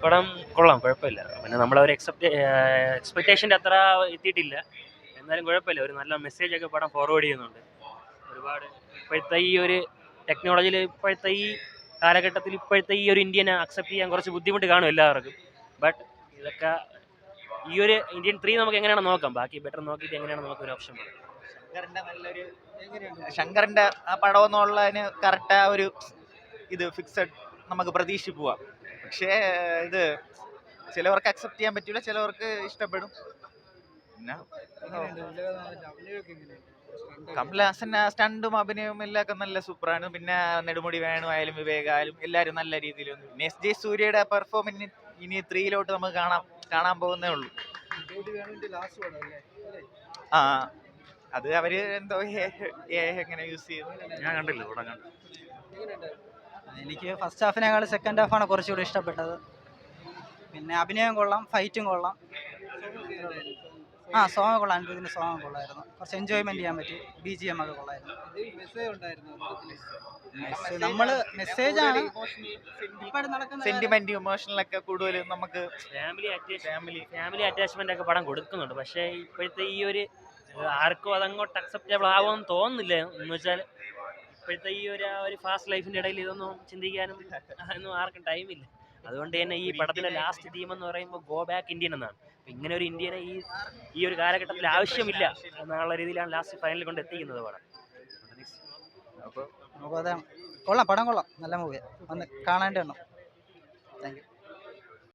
പടം കൊള്ളാം, കുഴപ്പമില്ല. പിന്നെ നമ്മളൊരു എക്സ്പെക്ടേഷൻ്റെ അത്ര എത്തിയിട്ടില്ല. എന്നാലും കുഴപ്പമില്ല. ഒരു നല്ല മെസ്സേജൊക്കെ പടം ഫോർവേഡ് ചെയ്യുന്നുണ്ട്. ഒരുപാട് ഇപ്പോഴത്തെ ഈ ഒരു ടെക്നോളജിയിൽ, ഇപ്പോഴത്തെ ഈ കാലഘട്ടത്തിൽ, ഇപ്പോഴത്തെ ഈ ഒരു ഇന്ത്യനെ അക്സെപ്റ്റ് ചെയ്യാൻ കുറച്ച് ബുദ്ധിമുട്ട് കാണും എല്ലാവർക്കും. ബട്ട് ഇതൊക്കെ ഈ ഒരു ഇന്ത്യൻ 3 നമുക്ക് എങ്ങനെയാണ് നോക്കാം. ബാക്കി ബെറ്റർ നോക്കിയിട്ട് എങ്ങനെയാണ് നമുക്ക് ഒരു ഓപ്ഷൻ പറയാം. ശങ്കറിന്റെ ആ പടം എന്നുള്ളതിന് കറക്റ്റ് ആ ഒരു ഇത് ഫിക്സഡ് നമുക്ക് പ്രതീക്ഷിച്ച് പോവാം. പക്ഷേ ഇത് ചിലവർക്ക് അക്സെപ്റ്റ് ചെയ്യാൻ പറ്റില്ല, ചിലവർക്ക് ഇഷ്ടപ്പെടും. പിന്നെ കമൽഹാസൻ സ്റ്റണ്ടും അഭിനയവും എല്ലാം ഒക്കെ നല്ല സൂപ്പറാണ്. പിന്നെ നെടുമുടി വേണു ആയാലും വിവേകായാലും എല്ലാവരും നല്ല രീതിയിൽ. പിന്നെ എസ് ജെ സൂര്യയുടെ പെർഫോമൻസ് ഇനി 3 നമുക്ക് കാണാൻ പോകുന്നേ ഉള്ളൂ. ആ അത് അവര് എന്തോ എങ്ങനെ യൂസ് ചെയ്തു ഞാൻ കണ്ടില്ല, പടം കണ്ടു. എനിക്ക് ഫസ്റ്റ് ഹാഫിനേക്കാൾ സെക്കൻഡ് ഹാഫാണ് കുറച്ചുകൂടി ഇഷ്ടപ്പെട്ടത്. പിന്നെ അഭിനയം കൊള്ളാം, ഫൈറ്റും കൊള്ളാം. സോങ് കൊള്ളാം, അനുഭവത്തിന് സോങ് കൊള്ളായിരുന്നു. കുറച്ച് എൻജോയ്മെന്റ് ചെയ്യാൻ പറ്റി. BGM ഒക്കെ കൊള്ളായിരുന്നു. നമ്മള് മെസ്സേജാണ് സെന്റിമെന്റ് ഇമോഷണലൊക്കെ കൂടുതലും നമുക്ക് ഫാമിലി അറ്റാച്ച്മെന്റ് ഒക്കെ പടം കൊടുക്കുന്നുണ്ട്. പക്ഷേ ഇപ്പോഴത്തെ ഈ ഒരു ആർക്കും അതങ്ങോട്ട് അക്സെപ്റ്റബിൾ ആവുമെന്ന് തോന്നുന്നില്ല. എന്ന് വെച്ചാൽ ഇപ്പോഴത്തെ ഈ ഒരു ഫാസ്റ്റ് ലൈഫിന്റെ ഇടയിൽ ഇതൊന്നും ചിന്തിക്കാനും ഒന്നും ആർക്കും ടൈമില്ല. അതുകൊണ്ട് തന്നെ ഈ പടത്തിന്റെ ലാസ്റ്റ് തീം എന്ന് പറയുമ്പോൾ ഗോ ബാക്ക് ഇന്ത്യൻ എന്നാണ്. ഇങ്ങനെ ഒരു ഇന്ത്യനെ ഈ ഒരു കാലഘട്ടത്തിൽ ആവശ്യമില്ല എന്നുള്ള രീതിയിലാണ് ലാസ്റ്റ് ഫൈനലിൽ കൊണ്ട് എത്തിക്കുന്നത് പടം. അപ്പോൾ അതാണ് കൊള്ളാം, പടം കൊള്ളാം, നല്ല മൂവിയാണ്, വന്ന് കാണേണ്ട എണ്ണം. Thank you.